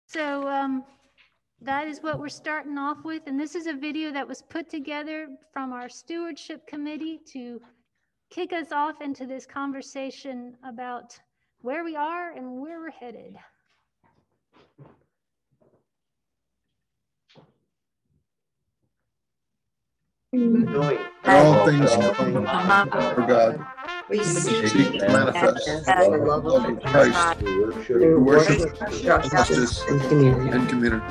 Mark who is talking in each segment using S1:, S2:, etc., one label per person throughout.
S1: So that is what we're starting off with. And this is a video that was put together from our stewardship committee to kick us off into this conversation about where we are and where we're headed.
S2: All things come for God. We seek to manifest the love of Christ through worship, justice, and community.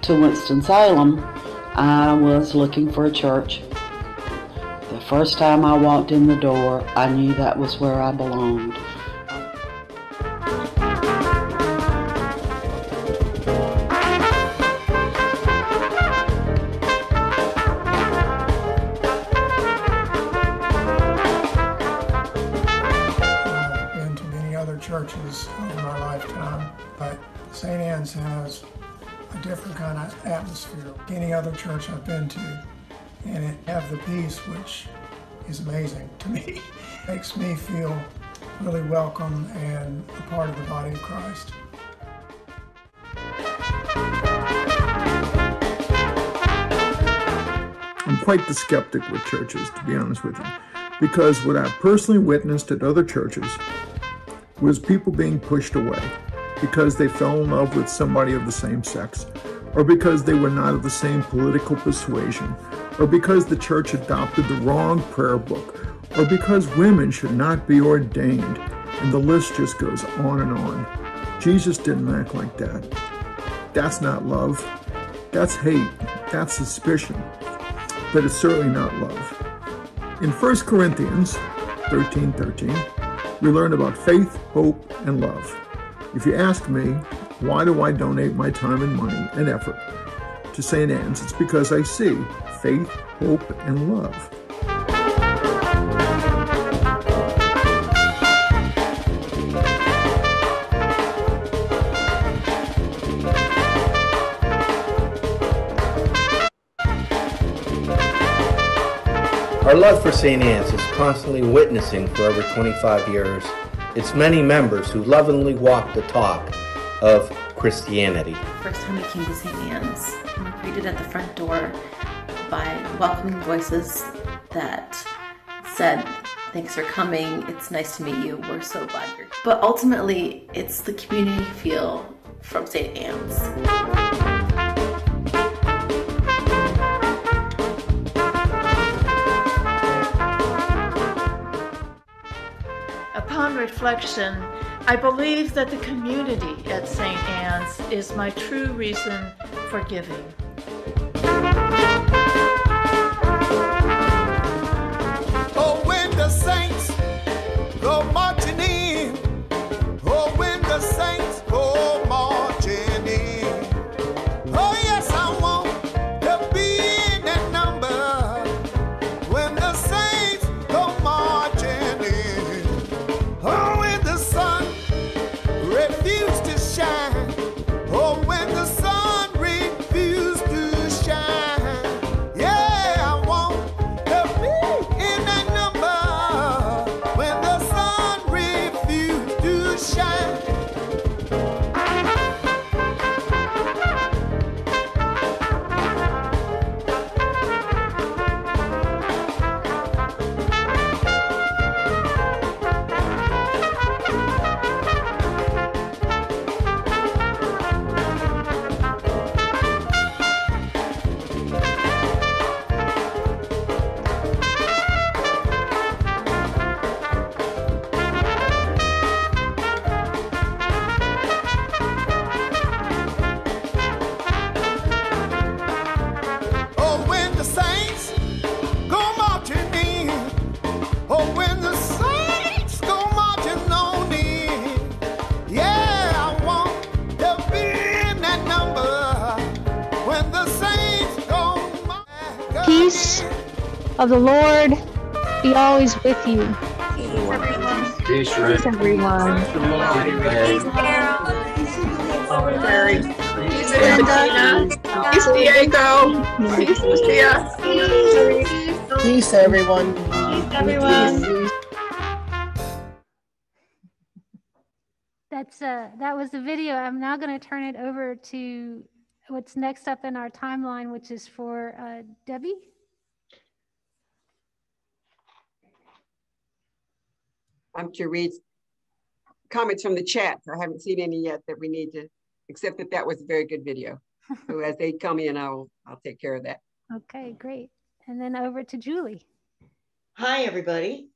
S3: To Winston-Salem, I was looking for a church. The first time I walked in the door, I knew that was where I belonged.
S4: I've been to many other churches over my lifetime, but St. Anne's has a different kind of atmosphere. Any other church I've been to, and it have the peace, which is amazing to me. Makes me feel really welcome and a part of the body of Christ.
S2: I'm quite the skeptic with churches, to be honest with you, because what I've personally witnessed at other churches was people being pushed away because they fell in love with somebody of the same sex, or because they were not of the same political persuasion, or because the church adopted the wrong prayer book, or because women should not be ordained, and the list just goes on and on. Jesus didn't act like that. That's not love. That's hate. That's suspicion. But it's certainly not love. In 1 Corinthians 13:13, we learn about faith, hope, and love. If you ask me, why do I donate my time and money and effort to St. Anne's? It's because I see faith, hope, and love.
S5: Our love for St. Anne's is constantly witnessing for over 25 years. Its many members who lovingly walk the talk of Christianity.
S6: First time we came to St. Anne's, we were greeted at the front door by welcoming voices that said, "Thanks for coming, it's nice to meet you, we're so glad you're here." But ultimately, it's the community feel from St. Anne's.
S7: Upon reflection, I believe that the community at St. Anne's is my true reason for giving.
S8: Oh, when the saints go marching in. Oh, when the saints go marching in. Oh, yes, I want to be in that number. When the saints go marching in. Oh, when the sun refused to shine. Oh, when the sun refused to shine. Yeah, I want to be in that number. When the sun refused to shine. Oh, when the saints go marching in. Oh, when the saints go marching on in. Yeah, I want to be in that number. When the saints go marching.
S1: Peace of the Lord be always with you.
S9: Peace, everyone.
S1: Peace, everyone.
S9: Peace, Carol. Terry. Peace, Bettina. Peace, Diego. Peace, Lucia.
S10: Peace, everyone.
S1: Peace, everyone. That was the video. I'm now going to turn it over to what's next up in our timeline, which is for Debbie.
S11: I'm to read comments from the chat. I haven't seen any yet that we need to, except that was a very good video. So as they come in, I'll take care of that.
S1: Okay, great. And then over to Julie.
S10: Hi, everybody.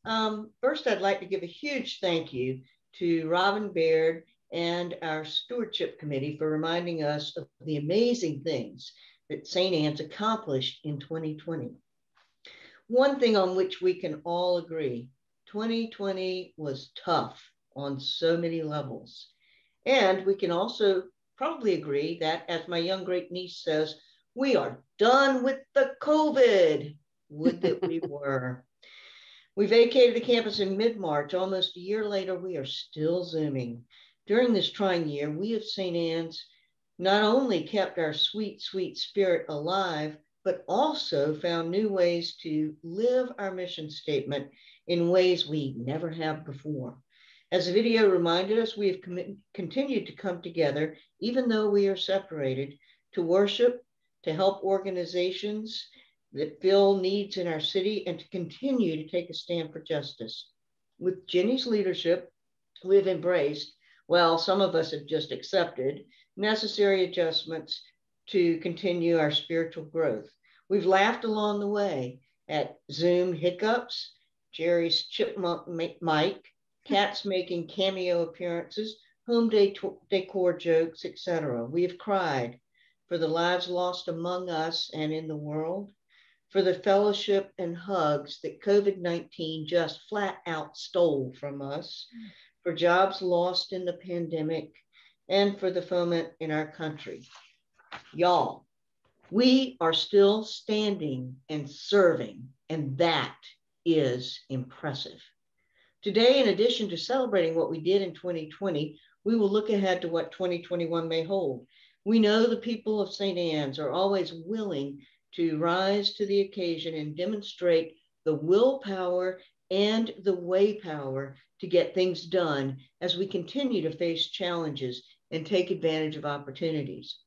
S10: First, I'd like to give a huge thank you to Robin Baird and our stewardship committee for reminding us of the amazing things that St. Anne's accomplished in 2020. One thing on which we can all agree, 2020 was tough on so many levels. And we can also probably agree that, as my young great niece says, we are done with the COVID. Would that we were. We vacated the campus in mid-March. Almost a year later, we are still Zooming. During this trying year, we at St. Anne's not only kept our sweet, sweet spirit alive, but also found new ways to live our mission statement in ways we never have before. As the video reminded us, we have continued to come together, even though we are separated, to worship, to help organizations that fill needs in our city, and to continue to take a stand for justice. With Jenny's leadership, we have embraced, well, some of us have just accepted, necessary adjustments to continue our spiritual growth. We've laughed along the way at Zoom hiccups, Jerry's chipmunk mic, cats making cameo appearances, home decor jokes, etc. We have cried for the lives lost among us and in the world, for the fellowship and hugs that COVID-19 just flat out stole from us, for jobs lost in the pandemic, and for the foment in our country. Y'all, we are still standing and serving, and that is impressive. Today, in addition to celebrating what we did in 2020, we will look ahead to what 2021 may hold. We know the people of St. Anne's are always willing to rise to the occasion and demonstrate the willpower and the way power to get things done as we continue to face challenges and take advantage of opportunities.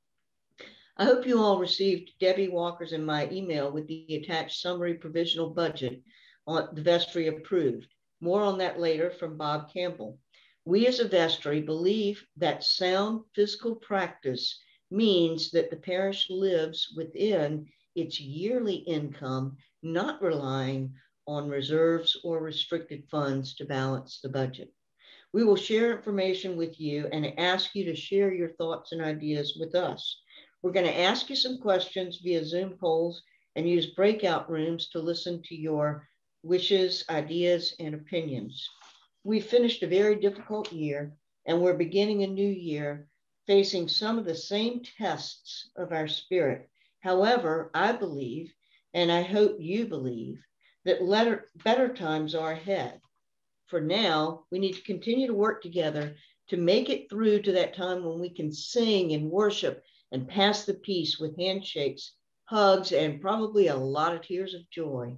S10: I hope you all received Debbie Walker's and my email with the attached summary provisional budget on the vestry approved. More on that later from Bob Campbell. We as a vestry believe that sound fiscal practice means that the parish lives within its yearly income, not relying on reserves or restricted funds to balance the budget. We will share information with you and ask you to share your thoughts and ideas with us. We're going to ask you some questions via Zoom polls and use breakout rooms to listen to your wishes, ideas, and opinions. We finished a very difficult year, and we're beginning a new year facing some of the same tests of our spirit. However, I believe, and I hope you believe, that better times are ahead. For now, we need to continue to work together to make it through to that time when we can sing and worship and pass the peace with handshakes, hugs, and probably a lot of tears of joy.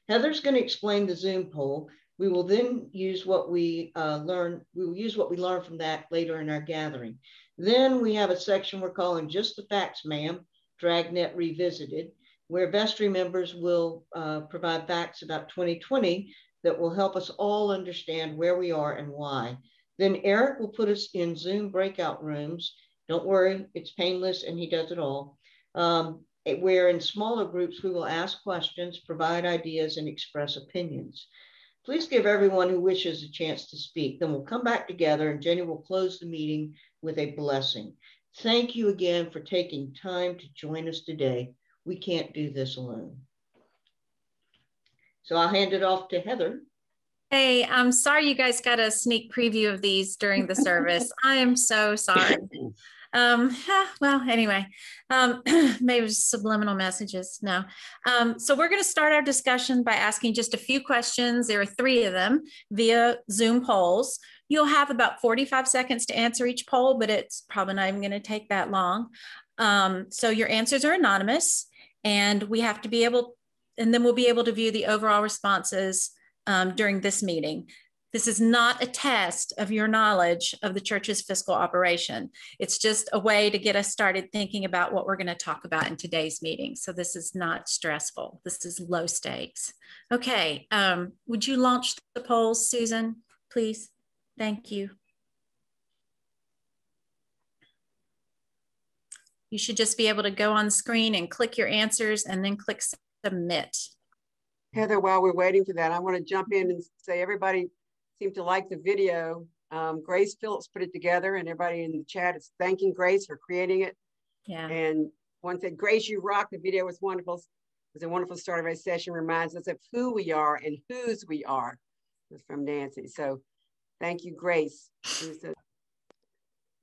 S10: Heather's going to explain the Zoom poll. We will then use what we learn. We will use what we learn from that later in our gathering. Then we have a section we're calling Just the Facts, Ma'am, Dragnet Revisited, where vestry members will provide facts about 2020 that will help us all understand where we are and why. Then Eric will put us in Zoom breakout rooms. Don't worry, it's painless and he does it all. Where in smaller groups, we will ask questions, provide ideas, and express opinions. Please give everyone who wishes a chance to speak. Then we'll come back together and Jenny will close the meeting with a blessing. Thank you again for taking time to join us today. We can't do this alone. So I'll hand it off to Heather.
S12: Hey, I'm sorry you guys got a sneak preview of these during the service. I am so sorry. Well, anyway, maybe it was subliminal messages. No. So we're going to start our discussion by asking just a few questions. There are 3 of them via Zoom polls. You'll have about 45 seconds to answer each poll, but it's probably not even going to take that long. So your answers are anonymous, and we have to be able, and then we'll be able to view the overall responses during this meeting. This is not a test of your knowledge of the church's fiscal operation. It's just a way to get us started thinking about what we're going to talk about in today's meeting. So this is not stressful. This is low stakes. Okay, would you launch the polls, Susan, please? Thank you. You should just be able to go on screen and click your answers and then click submit.
S11: Heather, while we're waiting for that, I want to jump in and say everybody seemed to like the video. Grace Phillips put it together, and everybody in the chat is thanking Grace for creating it.
S12: Yeah.
S11: And one said, Grace, you rock. The video was wonderful. It was a wonderful start of our session. Reminds us of who we are and whose we are. It was from Nancy. So thank you, Grace, who's a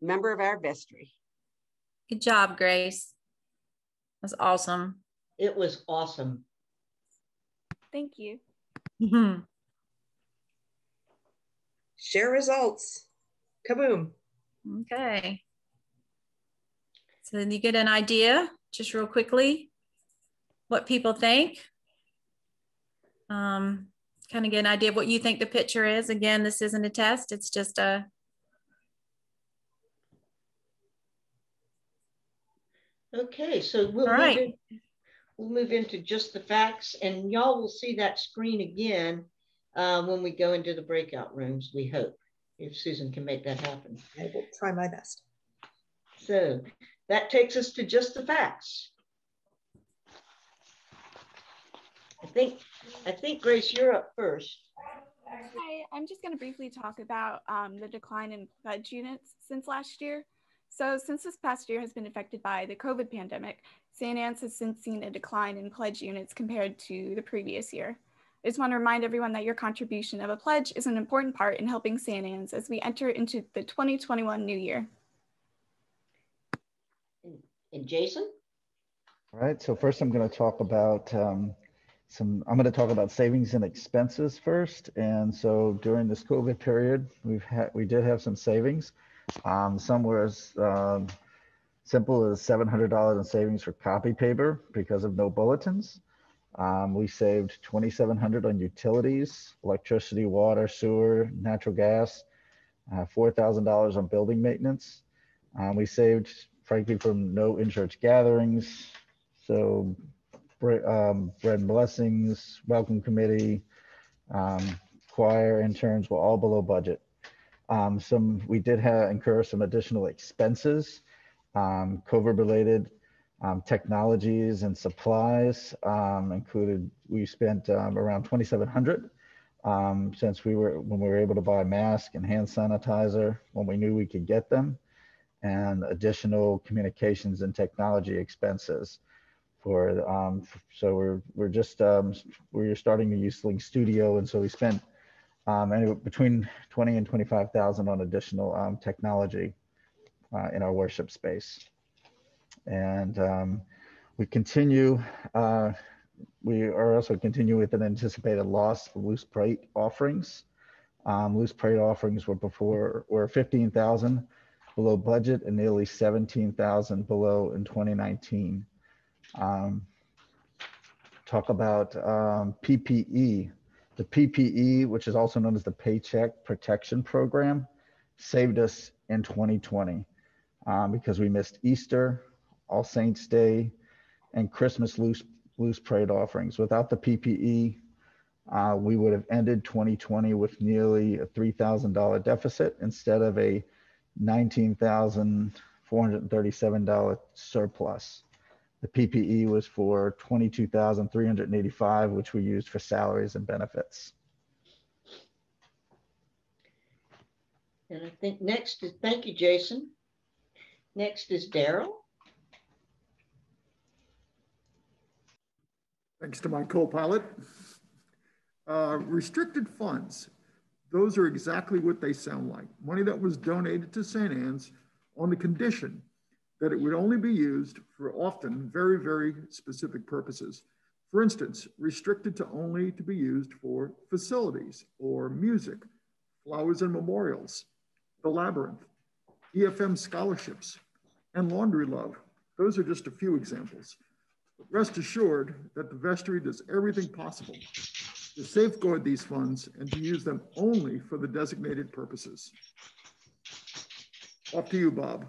S11: member of our vestry.
S12: Good job, Grace. That's awesome.
S10: It was awesome.
S13: Thank you.
S12: Mm-hmm.
S9: Share results. Kaboom.
S12: Okay. So then you get an idea, just real quickly, what people think. Kind of get an idea of what you think the picture is. Again, this isn't a test. It's just a...
S10: Okay, so we'll move into just the facts, and y'all will see that screen again when we go into the breakout rooms, we hope, if Susan can make that happen.
S9: I will try my best.
S10: So that takes us to just the facts. I think Grace, you're up first.
S13: Hi, I'm just going to briefly talk about the decline in pledge units since last year. So since this past year has been affected by the COVID pandemic, St. Anne's has since seen a decline in pledge units compared to the previous year. I just want to remind everyone that your contribution of a pledge is an important part in helping St. Anne's as we enter into the 2021 new year.
S10: And Jason?
S14: All right, so first I'm going to talk about I'm going to talk about savings and expenses first. And so during this COVID period, we did have some savings. Some were as simple as $700 in savings for copy paper because of no bulletins. We saved $2,700 on utilities, electricity, water, sewer, natural gas, $4,000 on building maintenance. We saved, frankly, from no in-church gatherings. So bread and blessings, welcome committee, choir, interns were all below budget. We did incur some additional expenses, COVID-related technologies and supplies included. We spent around $2,700 since when we were able to buy masks and hand sanitizer when we knew we could get them, and additional communications and technology expenses. So we're starting to use Link Studio, and so we spent anywhere between $20,000 and $25,000 on additional technology in our worship space. And we are also continuing with an anticipated loss of loose plate offerings. Loose plate offerings were $15,000 below budget and nearly $17,000 below in 2019. Talk about PPE. The PPE, which is also known as the Paycheck Protection Program, saved us in 2020 because we missed Easter, All Saints Day, and Christmas loose plate offerings. Without the PPE, we would have ended 2020 with nearly a $3,000 deficit instead of a $19,437 surplus. The PPE was for $22,385, which we used for salaries and benefits.
S10: And I think next is, thank you, Jason. Next is Daryl.
S2: Thanks to my co-pilot. Restricted funds. Those are exactly what they sound like. Money that was donated to St. Anne's on the condition that it would only be used for often very, very specific purposes. For instance, restricted to only to be used for facilities or music, flowers and memorials, the labyrinth, EFM scholarships, and laundry love. Those are just a few examples. But rest assured that the vestry does everything possible to safeguard these funds and to use them only for the designated purposes. Off to you, Bob.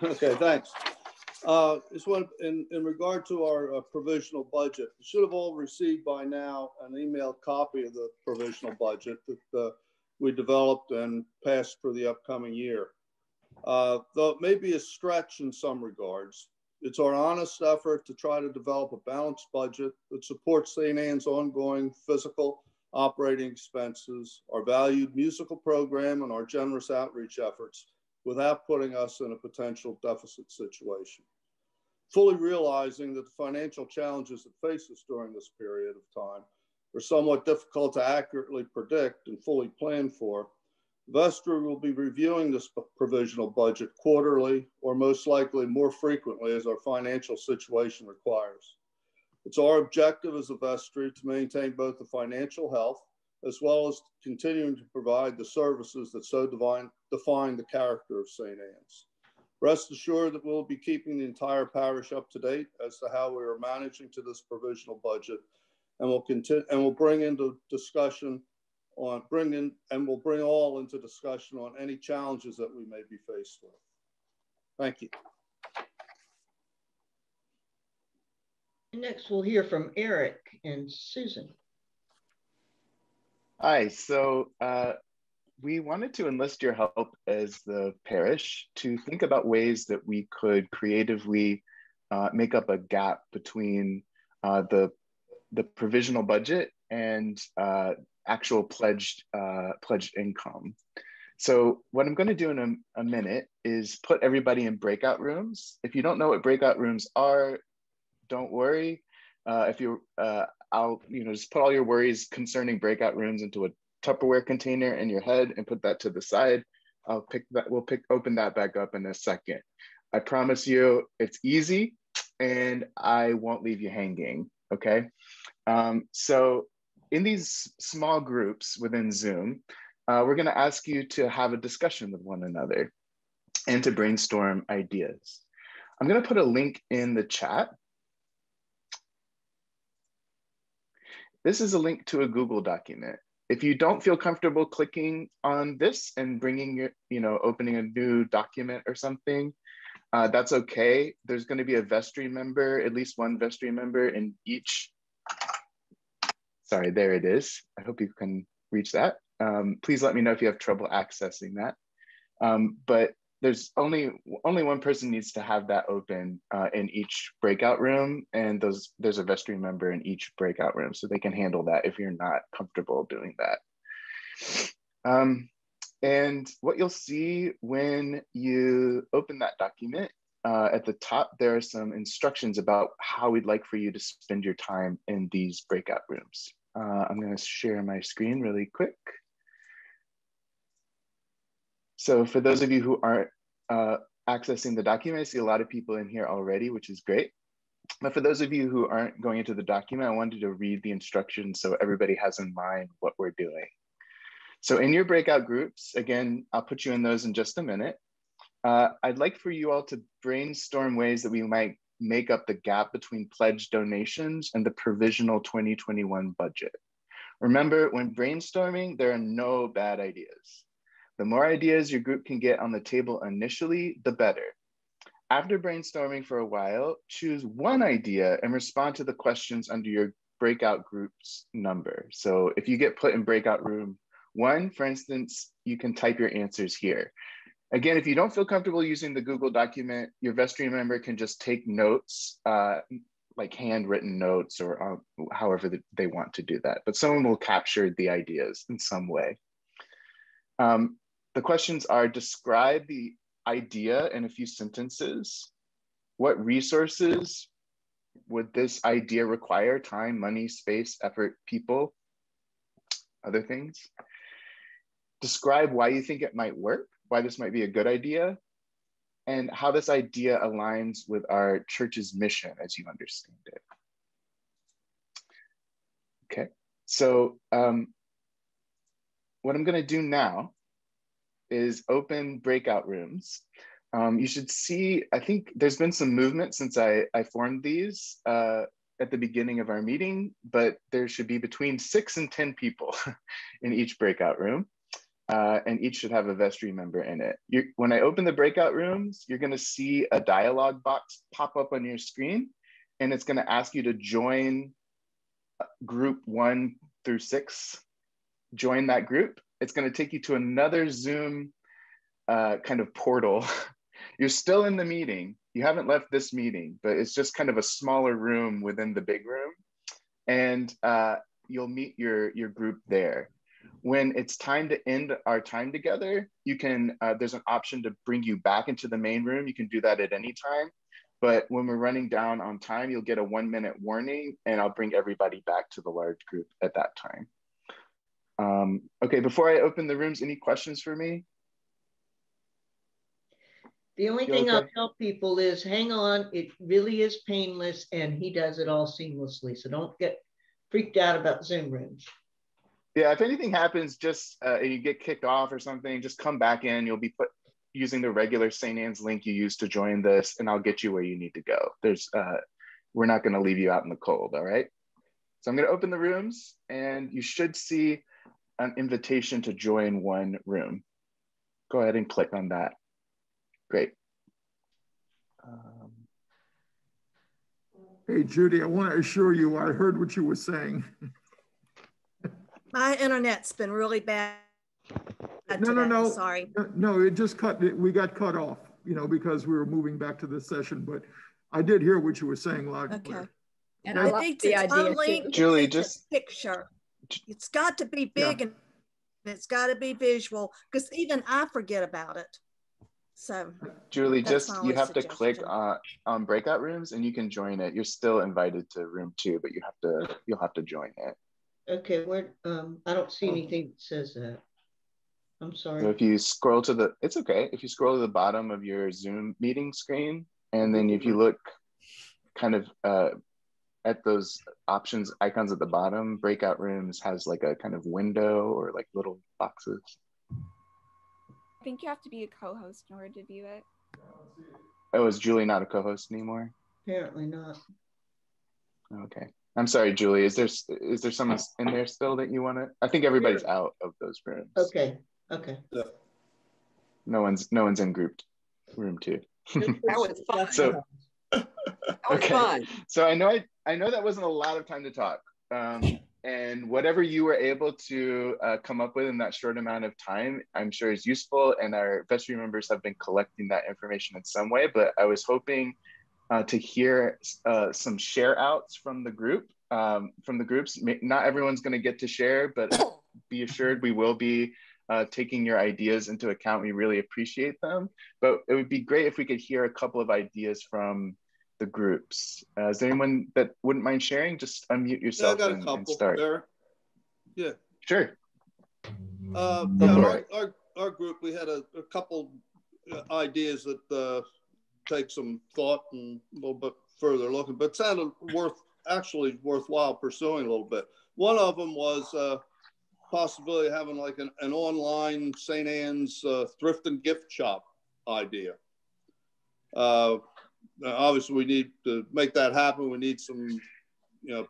S15: Okay, thanks. This one in regard to our provisional budget, you should have all received by now an emailed copy of the provisional budget that we developed and passed for the upcoming year. Though it may be a stretch in some regards, it's our honest effort to try to develop a balanced budget that supports St. Anne's ongoing physical operating expenses, our valued musical program, and our generous outreach efforts without putting us in a potential deficit situation. Fully realizing that the financial challenges that face us during this period of time are somewhat difficult to accurately predict and fully plan for, Vestry will be reviewing this provisional budget quarterly or most likely more frequently as our financial situation requires. It's our objective as a vestry to maintain both the financial health as well as continuing to provide the services that so define the character of St. Anne's. Rest assured that we'll be keeping the entire parish up to date as to how we are managing to this provisional budget, and we'll bring into discussion on we'll bring all into discussion on any challenges that we may be faced with. Thank you.
S10: Next, we'll hear from Eric and Susan.
S16: Hi, so we wanted to enlist your help as the parish to think about ways that we could creatively make up a gap between the provisional budget and actual pledged income. So what I'm going to do in a minute is put everybody in breakout rooms. If you don't know what breakout rooms are, don't worry. I'll just put all your worries concerning breakout rooms into a Tupperware container in your head and put that to the side. We'll open that back up in a second. I promise you it's easy and I won't leave you hanging, okay? So in these small groups within Zoom, we're gonna ask you to have a discussion with one another and to brainstorm ideas. I'm gonna put a link in the chat. This is a link to a Google document. If you don't feel comfortable clicking on this and bringing your, opening a new document or something, that's okay. There's going to be a vestry member, at least one vestry member in each. Sorry, there it is. I hope you can reach that. Please let me know if you have trouble accessing that. But there's only one person needs to have that open in each breakout room, and there's a vestry member in each breakout room, so they can handle that if you're not comfortable doing that. And what you'll see when you open that document, at the top, there are some instructions about how we'd like for you to spend your time in these breakout rooms. I'm gonna share my screen really quick. So for those of you who aren't accessing the document, I see a lot of people in here already, which is great. But for those of you who aren't going into the document, I wanted to read the instructions so everybody has in mind what we're doing. So in your breakout groups, again, I'll put you in those in just a minute. I'd like for you all to brainstorm ways that we might make up the gap between pledged donations and the provisional 2021 budget. Remember, when brainstorming, there are no bad ideas. The more ideas your group can get on the table initially, the better. After brainstorming for a while, choose one idea and respond to the questions under your breakout group's number. So if you get put in breakout room 1, for instance, you can type your answers here. Again, if you don't feel comfortable using the Google document, your vestry member can just take notes, like handwritten notes or however they want to do that. But someone will capture the ideas in some way. The questions are: describe the idea in a few sentences. What resources would this idea require? Time, money, space, effort, people, other things. describe why you think it might work, why this might be a good idea, and how this idea aligns with our church's mission as you understand it. Okay, so what I'm gonna do now is open breakout rooms. You should see, I think there's been some movement since I formed these at the beginning of our meeting, but there should be between 6 and 10 people in each breakout room, and each should have a vestry member in it. When I open the breakout rooms, you're gonna see a dialog box pop up on your screen, and it's gonna ask you to join group 1 through 6. Join that group. It's gonna take you to another Zoom kind of portal. You're still in the meeting. You haven't left this meeting, but it's just kind of a smaller room within the big room. And you'll meet your group there. When it's time to end our time together, you can, there's an option to bring you back into the main room. You can do that at any time. But when we're running down on time, you'll get a 1-minute warning, and I'll bring everybody back to the large group at that time. Okay, before I open the rooms, any questions for me?
S10: The only thing I'll tell people is hang on, it really is painless, and he does it all seamlessly. So don't get freaked out about Zoom rooms.
S16: Yeah, if anything happens, just you get kicked off or something, just come back in. You'll be using the regular St. Anne's link you used to join this, and I'll get you where you need to go. We're not gonna leave you out in the cold, all right? So I'm gonna open the rooms, and you should see an invitation to join one room. Go ahead and click on that. Great.
S2: Hey, Judy, I want to assure you, I heard what you were saying.
S17: My internet's been really bad.
S2: No.
S17: Sorry.
S2: No, it just we got cut off, because we were moving back to this session, but I did hear what you were saying loud and clear.
S17: And I think it's unlinked.
S16: Julie, just
S17: picture. It's got to be big and it's got to be visual, because even I forget about it. So
S16: Julie, you have to click on breakout rooms and you can join it. You're still invited to room 2, but you'll have to join it.
S10: Okay, I don't see anything that says that. I'm sorry.
S16: So if you scroll it's okay. If you scroll to the bottom of your Zoom meeting screen, and then if you look kind of at those options icons at the bottom, breakout rooms has like a kind of window or like little boxes.
S13: I think you have to be a co-host in order to view it.
S16: Oh, is Julie not a co-host anymore?
S10: Apparently not.
S16: Okay. I'm sorry, Julie. Is there someone in there still that you want to? I think everybody's out of those rooms.
S10: Okay.
S16: No one's in room 2.
S11: That was fun.
S16: So,
S11: that was fun.
S16: So I know that wasn't a lot of time to talk. And whatever you were able to come up with in that short amount of time, I'm sure is useful. And our vestry members have been collecting that information in some way. But I was hoping to hear some share outs from the group, from the groups. Not everyone's going to get to share, but be assured we will be taking your ideas into account. We really appreciate them. But it would be great if we could hear a couple of ideas from the groups. Is there anyone that wouldn't mind sharing? Just unmute yourself and start.
S15: There. Yeah.
S16: Sure.
S15: Our group, we had a couple ideas that take some thought and a little bit further looking, but sounded worthwhile pursuing a little bit. One of them was possibility of having like an online St. Anne's thrift and gift shop idea. Obviously, we need to make that happen. We need some,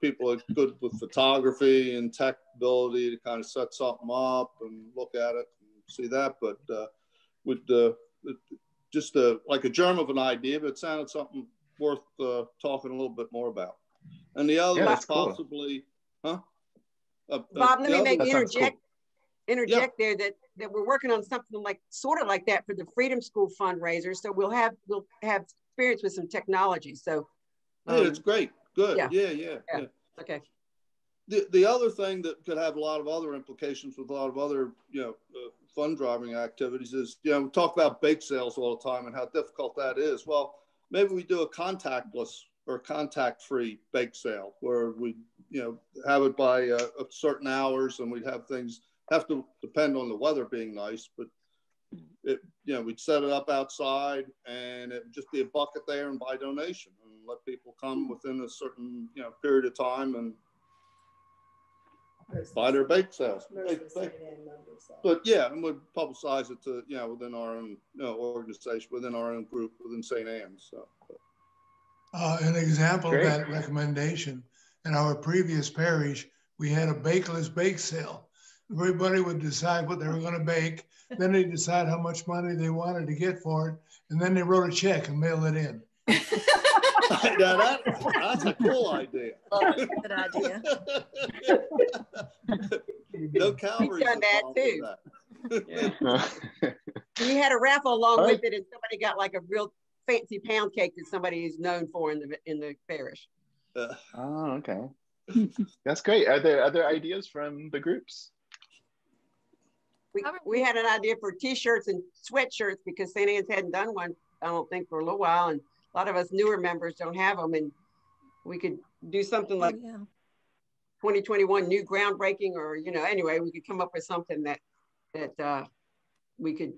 S15: people are good with photography and tech ability to kind of set something up and look at it and see that. But just like a germ of an idea, but it sounded something worth talking a little bit more about. And the other was possibly,
S11: Bob, let me interject there that we're working on something sort of like that for the Freedom School fundraiser. So we'll have experience with some technology. So
S15: it's great. Good. Yeah.
S11: Okay.
S15: The other thing that could have a lot of other implications with a lot of other, fund driving activities is, we talk about bake sales all the time and how difficult that is. Well, maybe we do a contactless or contact-free bake sale where we, have it by certain hours, and we'd have things have to depend on the weather being nice, but it, you know, we'd set it up outside and it would just be a bucket there and by donation and let people come within a certain, you know, period of time and buy their bake sales. But yeah, and we'd publicize it to, you know, within our own, you know, organization, within our own group, within St. Anne's. So.
S18: An example of that recommendation, in our previous parish, we had a bakeless bake sale. Everybody would decide what they were going to bake. Then they decide how much money they wanted to get for it. And then they wrote a check and mailed it in.
S15: Now that's a cool idea.
S12: Good idea.
S15: No calories.
S11: We've done that too.
S15: That.
S11: We had a raffle along with it, and somebody got like a real fancy pound cake that somebody is known for in the parish.
S16: Oh, okay. That's great. Are there other ideas from the groups?
S11: We had an idea for t-shirts and sweatshirts because St. Anne's hadn't done one, I don't think, for a little while, and a lot of us newer members don't have them, and we could do something like 2021 new groundbreaking, or, you know, anyway, we could come up with something that we could,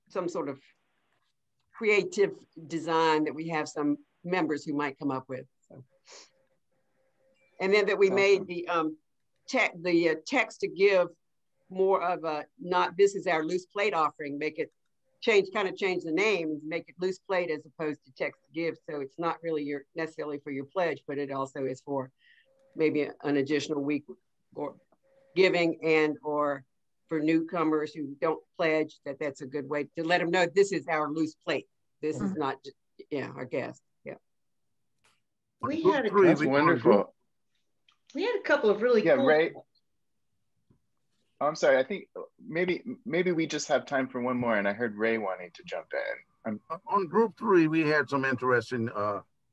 S11: some sort of creative design that we have some members who might come up with. So. And then that we made the text to give more of a, not this is our loose plate offering, make it kind of change the name, make it loose plate as opposed to text to give. So it's not really necessarily for your pledge, but it also is for maybe an additional week or giving, and or for newcomers who don't pledge, that's a good way to let them know this is our loose plate. This is not just, our guest. Yeah.
S5: We had
S16: That's wonderful.
S5: We had a couple of really cool.
S16: Ray. Oh, I'm sorry. I think maybe we just have time for one more, and I heard Ray wanting to jump in.
S19: On group 3, we had some interesting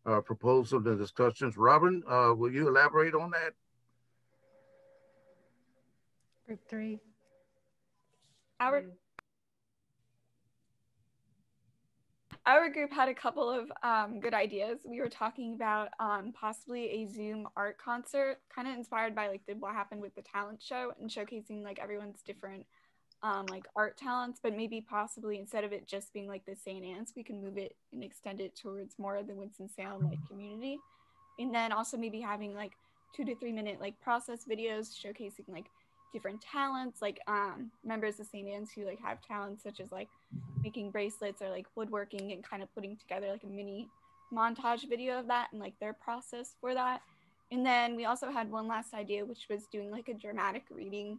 S19: proposals and discussions. Robin, will you elaborate on that?
S1: Group 3.
S13: Our group had a couple of good ideas. We were talking about possibly a Zoom art concert, kind of inspired by like what happened with the talent show, and showcasing like everyone's different like art talents, but maybe possibly instead of it just being like the St. Anne's, we can move it and extend it towards more of the Winston-Salem like community. And then also maybe having like 2 to 3 minute like process videos showcasing like different talents, like members of St. Anne's who like have talents such as like making bracelets or like woodworking, and kind of putting together like a mini montage video of that and like their process for that. And then we also had one last idea, which was doing like a dramatic reading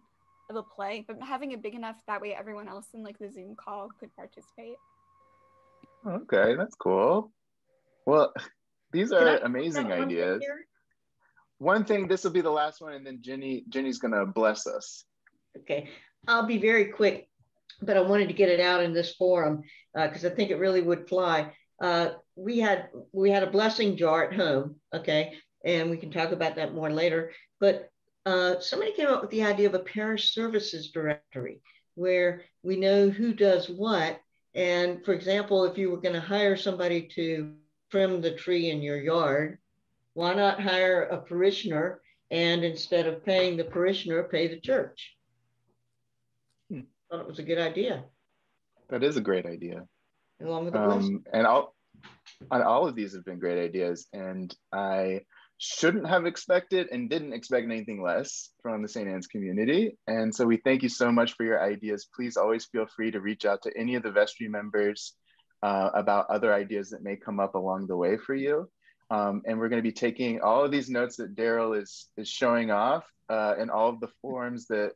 S13: of a play, but having it big enough that way everyone else in like the Zoom call could participate.
S16: Okay, that's cool. Well, these are amazing ideas. One thing, this will be the last one, and then Jenny's gonna bless us.
S5: Okay, I'll be very quick, but I wanted to get it out in this forum because I think it really would fly. We had a blessing jar at home, okay, and we can talk about that more later. But somebody came up with the idea of a parish services directory where we know who does what. And for example, if you were going to hire somebody to trim the tree in your yard, why not hire a parishioner, and instead of paying the parishioner, pay the church? Thought it was a good idea.
S16: That is a great idea.
S5: Along with the blessing.
S16: And all of these have been great ideas, and I shouldn't have expected and didn't expect anything less from the St. Anne's community. And so we thank you so much for your ideas. Please always feel free to reach out to any of the vestry members about other ideas that may come up along the way for you. And we're going to be taking all of these notes that Daryl is showing off and all of the forms that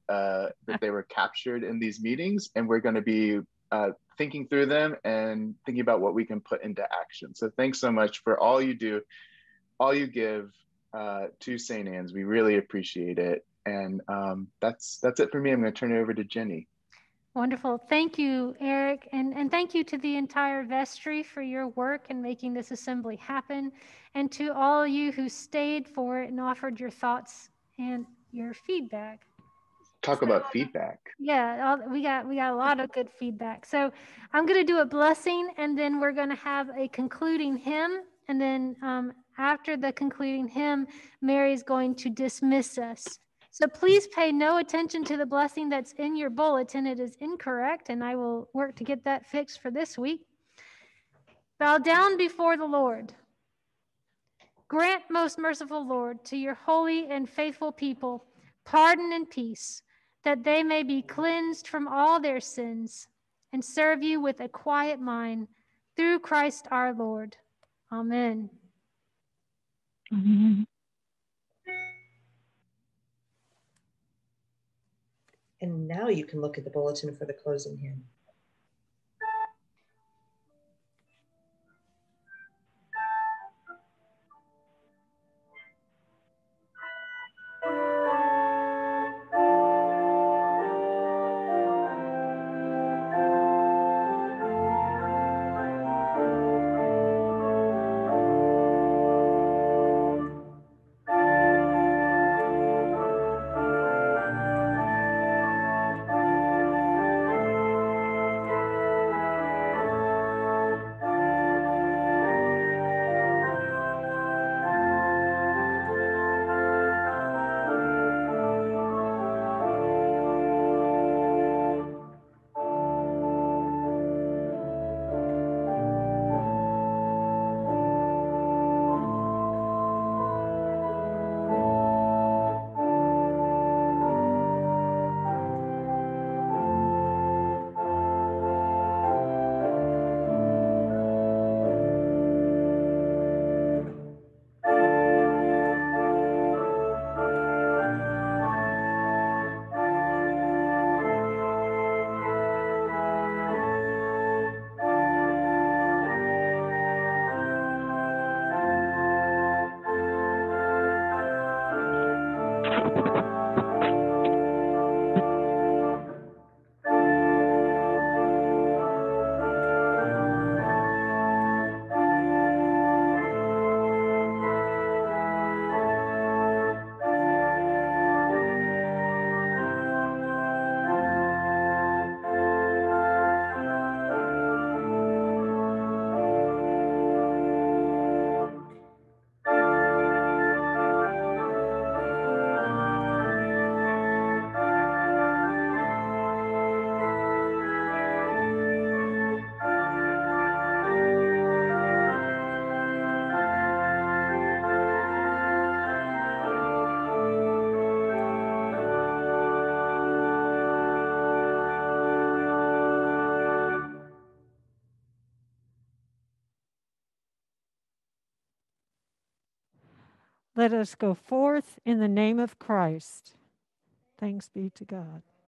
S16: they were captured in these meetings. And we're going to be thinking through them and thinking about what we can put into action. So thanks so much for all you do, all you give to St. Anne's. We really appreciate it. And that's it for me. I'm going to turn it over to Jenny.
S1: Wonderful. Thank you, Eric. And thank you to the entire vestry for your work in making this assembly happen. And to all you who stayed for it and offered your thoughts and your feedback.
S16: Talk about feedback.
S1: Yeah, we got a lot of good feedback. So I'm going to do a blessing, and then we're going to have a concluding hymn. And then after the concluding hymn, Mary's going to dismiss us. So please pay no attention to the blessing that's in your bulletin. It is incorrect, and I will work to get that fixed for this week. Bow down before the Lord. Grant, most merciful Lord, to your holy and faithful people pardon and peace, that they may be cleansed from all their sins and serve you with a quiet mind through Christ our Lord. Amen.
S9: Amen. And now you can look at the bulletin for the closing hymn.
S20: Let us go forth in the name of Christ. Thanks be to God.